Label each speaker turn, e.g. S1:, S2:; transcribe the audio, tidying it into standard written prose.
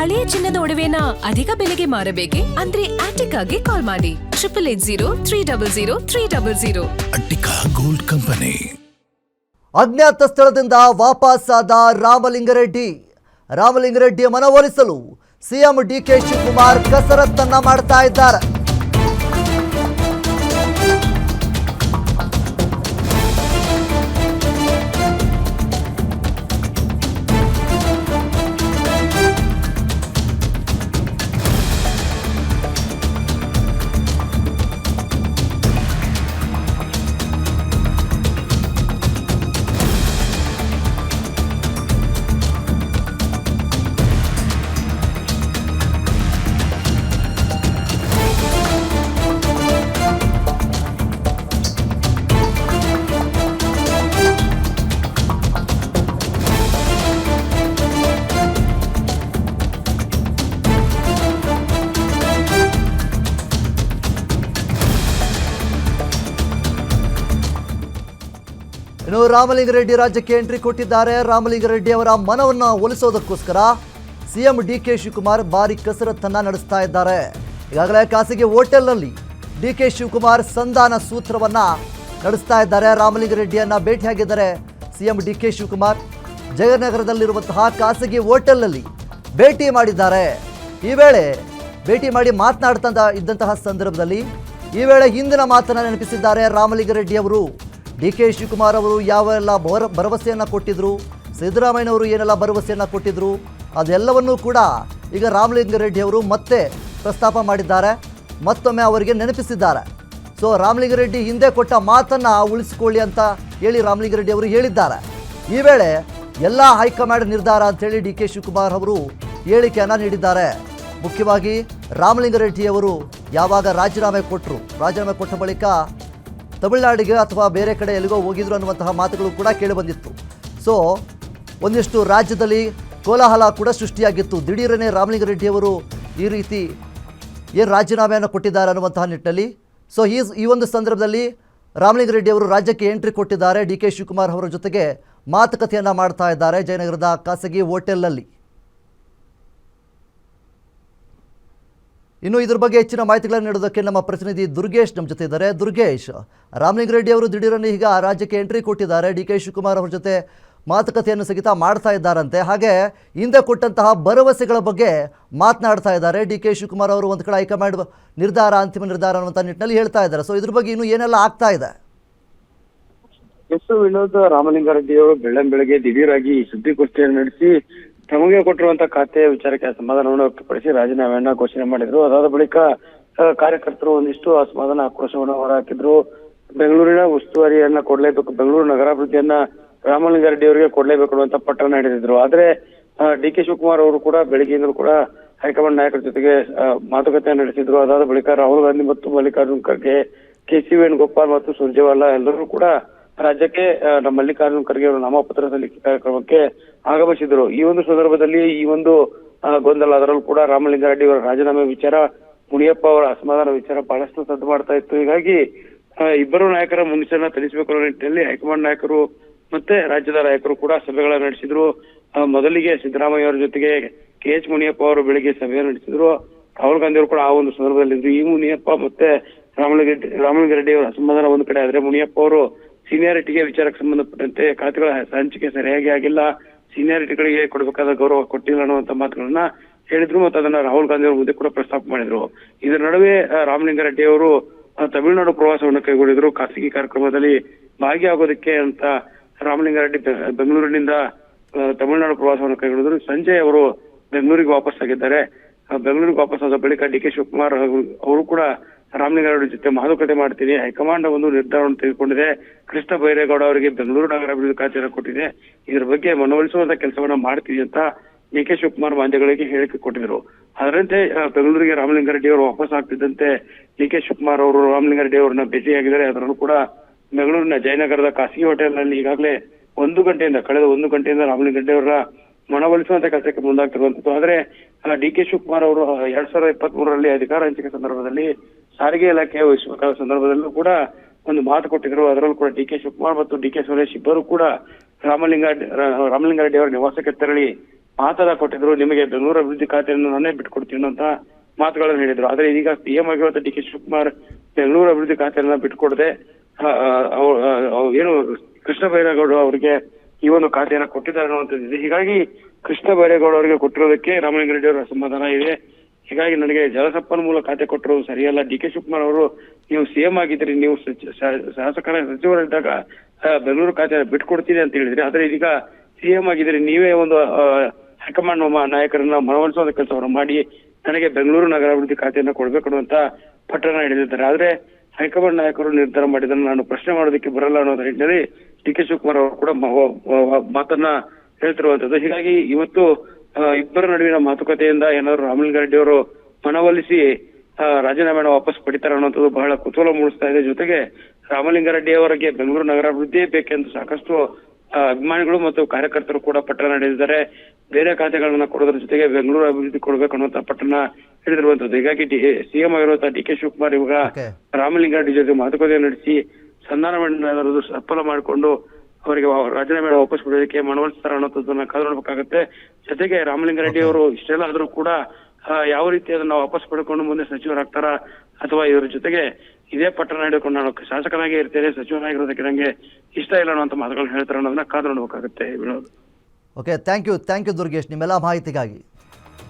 S1: ಹಳೆಯ ಚಿನ್ನದ ಒಡವೆನ ಅಧಿಕ ಬೆಲೆಗೆ ಮಾರಬೇಕೆ? ಅಂದ್ರೆ ಆಟಿಕಾಗೆ ಕಾಲ್ ಮಾಡಿ 8880300300.
S2: Attica gold company.
S3: ಅಜ್ಞಾತ ಸ್ಥಳದಿಂದ ವಾಪಸ್ಸಾದ ರಾಮಲಿಂಗಾರೆಡ್ಡಿಯ ಮನವೊಲಿಸಲು ಸಿಎಂ ಡಿಕೆ ಶಿವಕುಮಾರ್ ಕಸರತ್ತನ್ನ ಮಾಡ್ತಾ ಇದ್ದಾರೆ. ಇನ್ನು ರಾಮಲಿಂಗಾರೆಡ್ಡಿ ರಾಜ್ಯಕ್ಕೆ ಎಂಟ್ರಿ ಕೊಟ್ಟಿದ್ದಾರೆ. ರಾಮಲಿಂಗಾರೆಡ್ಡಿ ಅವರ ಮನವನ್ನು ಒಲಿಸೋದಕ್ಕೋಸ್ಕರ ಸಿಎಂ ಡಿಕೆ ಶಿವಕುಮಾರ್ ಭಾರಿ ಕಸರತ್ತನ್ನ ನಡೆಸ್ತಾ ಇದ್ದಾರೆ. ಈಗಾಗಲೇ ಖಾಸಗಿ ಹೋಟೆಲ್ನಲ್ಲಿ ಡಿಕೆ ಶಿವಕುಮಾರ್ ಸಂಧಾನ ಸೂತ್ರವನ್ನ ನಡೆಸ್ತಾ ಇದ್ದಾರೆ. ರಾಮಲಿಂಗಾರೆಡ್ಡಿಯನ್ನ ಭೇಟಿಯಾಗಿದ್ದಾರೆ ಸಿಎಂ ಡಿಕೆ ಶಿವಕುಮಾರ್. ಜಯನಗರದಲ್ಲಿರುವಂತಹ ಖಾಸಗಿ ಹೋಟೆಲ್ನಲ್ಲಿ ಭೇಟಿ ಮಾಡಿದ್ದಾರೆ. ಈ ವೇಳೆ ಭೇಟಿ ಮಾಡಿ ಮಾತನಾಡ್ತಾ ಇದ್ದಂತಹ ಸಂದರ್ಭದಲ್ಲಿ ಈ ವೇಳೆ ಹಿಂದಿನ ಮಾತನ್ನ ನೆನಪಿಸಿದ್ದಾರೆ ರಾಮಲಿಂಗಾರೆಡ್ಡಿ ಅವರು. ಡಿಕೆ ಶಿವಕುಮಾರ್ ಅವರು ಯಾವೆಲ್ಲ ಭರವಸೆಯನ್ನು ಕೊಟ್ಟಿದ್ರು, ಸಿದ್ದರಾಮಯ್ಯನವರು ಏನೆಲ್ಲ ಭರವಸೆಯನ್ನು ಕೊಟ್ಟಿದ್ರು, ಅದೆಲ್ಲವನ್ನೂ ಕೂಡ ಈಗ ರಾಮಲಿಂಗಾರೆಡ್ಡಿ ಅವರು ಮತ್ತೆ ಪ್ರಸ್ತಾಪ ಮಾಡಿದ್ದಾರೆ. ಮತ್ತೊಮ್ಮೆ ಅವರಿಗೆ ನೆನಪಿಸಿದ್ದಾರೆ. ಸೊ ರಾಮಲಿಂಗಾರೆಡ್ಡಿ ಹಿಂದೆ ಕೊಟ್ಟ ಮಾತನ್ನು ಉಳಿಸಿಕೊಳ್ಳಿ ಅಂತ ಹೇಳಿ ರಾಮಲಿಂಗಾರೆಡ್ಡಿ ಅವರು ಹೇಳಿದ್ದಾರೆ. ಈ ವೇಳೆ ಎಲ್ಲ ಹೈಕಮಾಂಡ್ ನಿರ್ಧಾರ ಅಂತೇಳಿ ಡಿಕೆ ಶಿವಕುಮಾರ್ ಅವರು ಹೇಳಿಕೆಯನ್ನು ನೀಡಿದ್ದಾರೆ. ಮುಖ್ಯವಾಗಿ ರಾಮಲಿಂಗಾರೆಡ್ಡಿ ಅವರು ಯಾವಾಗ ರಾಜೀನಾಮೆ ಕೊಟ್ಟ ಬಳಿಕ ತಮಿಳುನಾಡಿಗೆ ಅಥವಾ ಬೇರೆ ಕಡೆ ಎಲ್ಲಿಗೋ ಹೋಗಿದ್ರು ಅನ್ನುವಂತಹ ಮಾತುಗಳು ಕೂಡ ಕೇಳಿಬಂದಿತ್ತು. ಸೊ ಒಂದಿಷ್ಟು ರಾಜ್ಯದಲ್ಲಿ ಕೋಲಾಹಲ ಕೂಡ ಸೃಷ್ಟಿಯಾಗಿತ್ತು. ದಿಢೀರನೇ ರಾಮಲಿಂಗಾರೆಡ್ಡಿ ಅವರು ಈ ರೀತಿ ಏನು ರಾಜೀನಾಮೆಯನ್ನು ಕೊಟ್ಟಿದ್ದಾರೆ ಅನ್ನುವಂತಹ ನಿಟ್ಟಿನಲ್ಲಿ. ಸೊ ಈ ಒಂದು ಸಂದರ್ಭದಲ್ಲಿ ರಾಮಲಿಂಗಾರೆಡ್ಡಿ ಅವರು ರಾಜ್ಯಕ್ಕೆ ಎಂಟ್ರಿ ಕೊಟ್ಟಿದ್ದಾರೆ. ಡಿ ಕೆ ಶಿವಕುಮಾರ್ ಅವರ ಜೊತೆಗೆ ಮಾತುಕತೆಯನ್ನು ಮಾಡ್ತಾ ಇದ್ದಾರೆ ಜಯನಗರದ ಖಾಸಗಿ ಹೋಟೆಲ್ನಲ್ಲಿ. ಇನ್ನು ಇದ್ರ ಬಗ್ಗೆ ಹೆಚ್ಚಿನ ಮಾಹಿತಿಗಳನ್ನು ನೀಡೋದಕ್ಕೆ ನಮ್ಮ ಪ್ರತಿನಿಧಿ ದುರ್ಗೇಶ್ ನಮ್ಮ ಜೊತೆ ಇದ್ದಾರೆ. ದುರ್ಗೇಶ್, ರಾಮಲಿಂಗಾರೆಡ್ಡಿ ಅವರು ದಿಢೀರನ್ನು ಈಗ ರಾಜ್ಯಕ್ಕೆ ಎಂಟ್ರಿ ಕೊಟ್ಟಿದ್ದಾರೆ. ಡಿ ಕೆ ಶಿವಕುಮಾರ್ ಅವರ ಜೊತೆ ಮಾತುಕತೆಯನ್ನು ಸಹಿತ ಮಾಡ್ತಾ ಇದ್ದಾರಂತೆ. ಹಾಗೆ ಹಿಂದೆ ಕೊಟ್ಟಂತಹ ಭರವಸೆಗಳ ಬಗ್ಗೆ ಮಾತನಾಡ್ತಾ ಇದ್ದಾರೆ. ಡಿ ಕೆ ಶಿವಕುಮಾರ್ ಅವರು ಒಂದು ಕಡೆ ಹೈಕಮಾಂಡ್ ನಿರ್ಧಾರ, ಅಂತಿಮ ನಿರ್ಧಾರ ಅನ್ನುವಂಥ ನಿಟ್ಟಿನಲ್ಲಿ ಹೇಳ್ತಾ ಇದ್ದಾರೆ. ಸೊ ಇದ್ರ ಬಗ್ಗೆ ಇನ್ನೂ ಏನೆಲ್ಲ ಆಗ್ತಾ ಇದೆ?
S4: ವಿನೋದ್, ರಾಮಲಿಂಗಾರೆಡ್ಡಿ ಅವರು ಬೆಳ್ಳಂಬೆಳಗ್ಗೆ ದಿಢೀರಾಗಿ ಸುದ್ದಿಗೋಷ್ಠಿಯನ್ನು ನಡೆಸಿ ತಮಗೆ ಕೊಟ್ಟಿರುವಂತಹ ಖಾತೆಯ ವಿಚಾರಕ್ಕೆ ಅಸಮಾಧಾನವನ್ನು ವ್ಯಕ್ತಪಡಿಸಿ ರಾಜೀನಾಮೆಯನ್ನ ಘೋಷಣೆ ಮಾಡಿದ್ರು. ಅದಾದ ಬಳಿಕ ಕಾರ್ಯಕರ್ತರು ಒಂದಿಷ್ಟು ಅಸಮಾಧಾನ, ಆಕ್ರೋಶವನ್ನು ಹೊರಹಾಕಿದ್ರು. ಬೆಂಗಳೂರಿನ ಉಸ್ತುವಾರಿಯನ್ನ ಕೊಡ್ಲೇಬೇಕು, ಬೆಂಗಳೂರು ನಗರಾಭಿವೃದ್ಧಿಯನ್ನ ರಾಮಲಿಂಗಾರೆಡ್ಡಿ ಅವರಿಗೆ ಕೊಡ್ಲೇಬೇಕು ಅನ್ನುವಂತ ಪಟ್ಟಣ ಹಿಡಿದಿದ್ರು. ಆದ್ರೆ ಡಿ ಕೆ ಶಿವಕುಮಾರ್ ಅವರು ಕೂಡ ಬೆಳಗ್ಗೆಯಿಂದಲೂ ಕೂಡ ಹೈಕಮಾಂಡ್ ನಾಯಕರ ಜೊತೆಗೆ ಮಾತುಕತೆ ನಡೆಸಿದ್ರು. ಅದಾದ ಬಳಿಕ ರಾಹುಲ್ ಗಾಂಧಿ ಮತ್ತು ಮಲ್ಲಿಕಾರ್ಜುನ್ ಖರ್ಗೆ, ಕೆ.ಸಿ. ವೇಣುಗೋಪಾಲ್ ಮತ್ತು ಸುರ್ಜೇವಾಲಾ ಎಲ್ಲರೂ ಕೂಡ ರಾಜ್ಯಕ್ಕೆ ಮಲ್ಲಿಕಾರ್ಜುನ್ ಖರ್ಗೆ ಅವರು ನಾಮಪತ್ರ ಸಲ್ಲಿಕೆ ಕಾರ್ಯಕ್ರಮಕ್ಕೆ ಆಗಮಿಸಿದ್ರು. ಈ ಒಂದು ಸಂದರ್ಭದಲ್ಲಿ ಈ ಒಂದು ಗೊಂದಲ, ಅದರಲ್ಲೂ ಕೂಡ ರಾಮಲಿಂಗಾರೆಡ್ಡಿ ಅವರ ರಾಜೀನಾಮೆ ವಿಚಾರ, ಮುನಿಯಪ್ಪ ಅವರ ಅಸಮಾಧಾನ ವಿಚಾರ ಬಹಳಷ್ಟು ಸದ್ದು ಮಾಡ್ತಾ ಇತ್ತು. ಹೀಗಾಗಿ ಇಬ್ಬರು ನಾಯಕರ ಮುನಿಸನ್ನ ತಿಳಿಸಬೇಕು ಅನ್ನೋ ನಿಟ್ಟಿನಲ್ಲಿ ಹೈಕಮಾಂಡ್ ನಾಯಕರು ಮತ್ತೆ ರಾಜ್ಯದ ನಾಯಕರು ಕೂಡ ಸಭೆಗಳನ್ನ ನಡೆಸಿದ್ರು. ಮೊದಲಿಗೆ ಸಿದ್ದರಾಮಯ್ಯ ಅವರ ಜೊತೆಗೆ ಕೆ.ಎಚ್. ಮುನಿಯಪ್ಪ ಅವರು ಬೆಳಿಗ್ಗೆ ಸಭೆಯನ್ನು ನಡೆಸಿದ್ರು. ರಾಹುಲ್ ಗಾಂಧಿ ಅವರು ಕೂಡ ಆ ಒಂದು ಸಂದರ್ಭದಲ್ಲಿ ಇದ್ರು. ಈ ಮುನಿಯಪ್ಪ ಮತ್ತೆ ರಾಮಲಿಂಗಾರೆಡ್ಡಿ ಅವರ ಅಸಮಾಧಾನ ಒಂದು ಕಡೆ ಆದ್ರೆ, ಮುನಿಯಪ್ಪ ಅವರು ಸೀನಿಯಾರಿಟಿಗೆ ವಿಚಾರಕ್ಕೆ ಸಂಬಂಧಪಟ್ಟಂತೆ ಖಾತೆಗಳ ಹಂಚಿಕೆ ಸರಿಯಾಗಿ ಆಗಿಲ್ಲ, ಸೀನಿಯಾರಿಟಿಗಳಿಗೆ ಕೊಡಬೇಕಾದ ಗೌರವ ಕೊಟ್ಟಿಲ್ಲ ಅನ್ನುವಂತ ಮಾತುಗಳನ್ನ ಹೇಳಿದ್ರು. ಮತ್ತು ಅದನ್ನ ರಾಹುಲ್ ಗಾಂಧಿ ಅವರು ಮುಂದೆ ಕೂಡ ಪ್ರಸ್ತಾಪ ಮಾಡಿದ್ರು. ಇದರ ನಡುವೆ ರಾಮಲಿಂಗಾರೆಡ್ಡಿ ಅವರು ತಮಿಳುನಾಡು ಪ್ರವಾಸವನ್ನು ಕೈಗೊಂಡಿದ್ರು. ಖಾಸಗಿ ಕಾರ್ಯಕ್ರಮದಲ್ಲಿ ಭಾಗಿಯಾಗೋದಕ್ಕೆ ಅಂತ ರಾಮಲಿಂಗಾರೆಡ್ಡಿ ಬೆಂಗಳೂರಿನಿಂದ ತಮಿಳುನಾಡು ಪ್ರವಾಸವನ್ನು ಕೈಗೊಂಡಿದ್ರು. ಸಂಜೆ ಅವರು ಬೆಂಗಳೂರಿಗೆ ವಾಪಸ್ ಆಗಿದ್ದಾರೆ. ಬೆಂಗಳೂರಿಗೆ ವಾಪಸ್ ಆದ ಬಳಿಕ ಡಿ ಕೆ ಶಿವಕುಮಾರ್ ಅವರು ಕೂಡ ರಾಮಲಿಂಗಾರೆಡ್ಡಿ ಜೊತೆ ಮಾತುಕತೆ ಮಾಡ್ತೀನಿ, ಹೈಕಮಾಂಡ್ ಒಂದು ನಿರ್ಧಾರವನ್ನು ತೆಗೆದುಕೊಂಡಿದೆ, ಕೃಷ್ಣ ಬೈರೇಗೌಡ ಅವರಿಗೆ ಬೆಂಗಳೂರು ನಗರಾಭಿವೃದ್ಧಿ ಖಾತೆಯನ್ನು ಕೊಟ್ಟಿದೆ, ಇದ್ರ ಬಗ್ಗೆ ಮನವೊಲಿಸುವಂತ ಕೆಲಸವನ್ನ ಮಾಡ್ತೀವಿ ಅಂತ ಡಿ ಕೆ ಶಿವಕುಮಾರ್ ಮಾಧ್ಯಮಗಳಿಗೆ ಹೇಳಿಕೆ ಕೊಟ್ಟಿದ್ರು. ಅದರಂತೆ ಬೆಂಗಳೂರಿಗೆ ರಾಮಲಿಂಗಾರೆಡ್ಡಿ ಅವರು ವಾಪಸ್ ಆಗ್ತಿದ್ದಂತೆ ಡಿ ಕೆ ಶಿವಕುಮಾರ್ ಅವರು ರಾಮಲಿಂಗಾರೆಡ್ಡಿ ಅವರನ್ನ ಭೇಟಿಯಾಗಿದ್ದಾರೆ. ಅದರಲ್ಲೂ ಕೂಡ ಬೆಂಗಳೂರಿನ ಜಯನಗರದ ಖಾಸಗಿ ಹೋಟೆಲ್ನಲ್ಲಿ ಈಗಾಗಲೇ ಕಳೆದ ಒಂದು ಗಂಟೆಯಿಂದ ರಾಮಲಿಂಗಾರೆಡ್ಡಿ ಅವರ ಮನವೊಲಿಸುವಂತ ಕೆಲಸಕ್ಕೆ ಮುಂದಾಗ್ತಿರುವಂತದ್ದು. ಆದ್ರೆ ಡಿ ಕೆ ಶಿವಕುಮಾರ್ ಅವರು 2023ರಲ್ಲಿ ಅಧಿಕಾರ ಹಂಚಿಕೆ ಸಂದರ್ಭದಲ್ಲಿ ಸಾರಿಗೆ ಇಲಾಖೆ ವಹಿಸಬೇಕಾದ ಸಂದರ್ಭದಲ್ಲೂ ಕೂಡ ಒಂದು ಮಾತು ಕೊಟ್ಟಿದ್ರು. ಅದರಲ್ಲೂ ಕೂಡ ಡಿ ಕೆ ಶಿವಕುಮಾರ್ ಮತ್ತು ಡಿ ಕೆ ಸುರೇಶ್ ಇಬ್ಬರು ಕೂಡ ರಾಮಲಿಂಗಾರೆಡ್ಡಿ ಅವರ ನಿವಾಸಕ್ಕೆ ತೆರಳಿ ಮಾತನ್ನ ಕೊಟ್ಟಿದ್ರು, ನಿಮಗೆ ಬೆಂಗಳೂರು ಅಭಿವೃದ್ಧಿ ಖಾತೆಯನ್ನು ನಾನೇ ಬಿಟ್ಕೊಡ್ತೀನಿ ಅಂತ ಮಾತುಗಳನ್ನು ಹೇಳಿದ್ರು. ಆದ್ರೆ ಇದೀಗ ಸಿಎಂ ಆಗಿರುವಂತ ಡಿ ಕೆ ಶಿವಕುಮಾರ್ ಬೆಂಗಳೂರು ಅಭಿವೃದ್ಧಿ ಖಾತೆಯನ್ನ ಬಿಟ್ಕೊಡದೆ ಏನು ಕೃಷ್ಣ ಬೈರೇಗೌಡ ಅವರಿಗೆ ಈ ಒಂದು ಖಾತೆಯನ್ನ ಕೊಟ್ಟಿದ್ದಾರೆ ಅನ್ನುವಂಥದ್ದಿದೆ. ಹೀಗಾಗಿ ಕೃಷ್ಣ ಬೈರೇಗೌಡ ಅವರಿಗೆ ಕೊಟ್ಟಿರೋದಕ್ಕೆ ರಾಮಲಿಂಗಾರೆಡ್ಡಿ ಅವರ ಅಸಮಾಧಾನ ಇದೆ. ಹೀಗಾಗಿ ನನಗೆ ಜಲಸಂಪನ್ಮೂಲ ಖಾತೆ ಕೊಟ್ಟಿರೋದು ಸರಿಯಲ್ಲ. ಡಿ ಕೆ ಶಿವಕುಮಾರ್ ಅವರು ನೀವು ಸಿಎಂ ಆಗಿದ್ರಿ, ನೀವು ಶಾಸಕರ ಸಚಿವರಿದ್ದಾಗ ಬೆಂಗಳೂರು ಖಾತೆ ಬಿಟ್ಕೊಡ್ತೀನಿ ಅಂತ ಹೇಳಿದ್ರಿ. ಆದ್ರೆ ಇದೀಗ ಸಿಎಂ ಆಗಿದ್ರಿ, ನೀವೇ ಒಂದು ಹೈಕಮಾಂಡ್ ನಾಯಕರನ್ನ ಮನವೊಲಿಸುವ ಕೆಲಸವನ್ನು ಮಾಡಿ ನನಗೆ ಬೆಂಗಳೂರು ನಗರಾಭಿವೃದ್ಧಿ ಖಾತೆಯನ್ನ ಕೊಡ್ಬೇಕು ಅನ್ನುವಂತ ಪಟ್ಟಣ ಹಿಡಿದಿದ್ದಾರೆ. ಆದ್ರೆ ಹೈಕಮಾಂಡ್ ನಾಯಕರು ನಿರ್ಧಾರ ಮಾಡಿದ್ದನ್ನು ನಾನು ಪ್ರಶ್ನೆ ಮಾಡೋದಕ್ಕೆ ಬರಲ್ಲ ಅನ್ನೋದ್ರ ನಿಟ್ಟಿನಲ್ಲಿ ಡಿ ಕೆ ಶಿವಕುಮಾರ್ ಅವರು ಕೂಡ ಮಾತನ್ನ ಹೇಳ್ತಿರುವಂತದ್ದು. ಹೀಗಾಗಿ ಇವತ್ತು ಇಬ್ಬರ ನಡುವಿನ ಮಾತುಕತೆಯಿಂದ ಏನಾದ್ರು ರಾಮಲಿಂಗಾರೆಡ್ಡಿ ಅವರು ಮನವೊಲಿಸಿ ರಾಜೀನಾಮೆಯನ್ನು ವಾಪಸ್ ಪಡಿತಾರೆ ಅನ್ನೋಂಥದ್ದು ಬಹಳ ಕುತೂಹಲ ಮೂಡಿಸ್ತಾ ಇದೆ. ಜೊತೆಗೆ ರಾಮಲಿಂಗಾರೆಡ್ಡಿ ಅವರಿಗೆ ಬೆಂಗಳೂರು ನಗರಾಭಿವೃದ್ಧಿಯೇ ಬೇಕೆಂದು ಸಾಕಷ್ಟು ಅಭಿಮಾನಿಗಳು ಮತ್ತು ಕಾರ್ಯಕರ್ತರು ಕೂಡ ಪಟ್ಟಣ ನಡೆದಿದ್ದಾರೆ. ಬೇರೆ ಖಾತೆಗಳನ್ನ ಕೊಡೋದ್ರ ಜೊತೆಗೆ ಬೆಂಗಳೂರು ಅಭಿವೃದ್ಧಿ ಕೊಡ್ಬೇಕು ಅನ್ನುವಂತ ಪಟ್ಟಣ ಹಿಡಿದಿರುವಂತದ್ದು. ಹೀಗಾಗಿ ಸಿಎಂ ಆಗಿರುವಂತಹ ಡಿ ಕೆ ಶಿವಕುಮಾರ್ ಇವಾಗ ರಾಮಲಿಂಗಾರೆಡ್ಡಿ ಜೊತೆ ಮಾತುಕತೆ ನಡೆಸಿ ಸಂಧಾನವನ್ನು ಸಫಲ ಮಾಡಿಕೊಂಡು ಅವರಿಗೆ ರಾಜೀನಾಮೆ ವಾಪಸ್ ಬಿಡೋದಕ್ಕೆ ಮನವೊಲಿಸ್ತಾರ ಅನ್ನೋದನ್ನ ಕಾದು ನೋಡ್ಬೇಕಾಗತ್ತೆ. ಜೊತೆಗೆ ರಾಮಲಿಂಗಾರೆಡ್ಡಿ ಅವರು ಇಷ್ಟೆಲ್ಲ ಆದ್ರೂ ಕೂಡ ಯಾವ ರೀತಿ ಅದನ್ನ ವಾಪಸ್ ಪಡ್ಕೊಂಡು ಮುಂದೆ ಸಚಿವರಾಗ್ತಾರ ಅಥವಾ ಇದ್ರ ಜೊತೆಗೆ ಇದೇ ಪಟ್ಟಣ ಹಿಡಿದುಕೊಂಡು ನಾನು ಶಾಸಕನಾಗಿ ಇರ್ತೇನೆ, ಸಚಿವನಾಗಿರೋದಕ್ಕೆ ನಂಗೆ ಇಷ್ಟ ಇಲ್ಲ ಅನ್ನುವಂತ ಮಾತುಗಳನ್ನ ಹೇಳ್ತಾರೆ ಅನ್ನೋದನ್ನ ಕಾದು ನೋಡ್ಬೇಕಾಗತ್ತೆ.
S3: ಓಕೆ, ಥ್ಯಾಂಕ್ ಯು ದುರ್ಗೇಶ್ ನಿಮ್ಮೆಲ್ಲ ಮಾಹಿತಿಗಾಗಿ.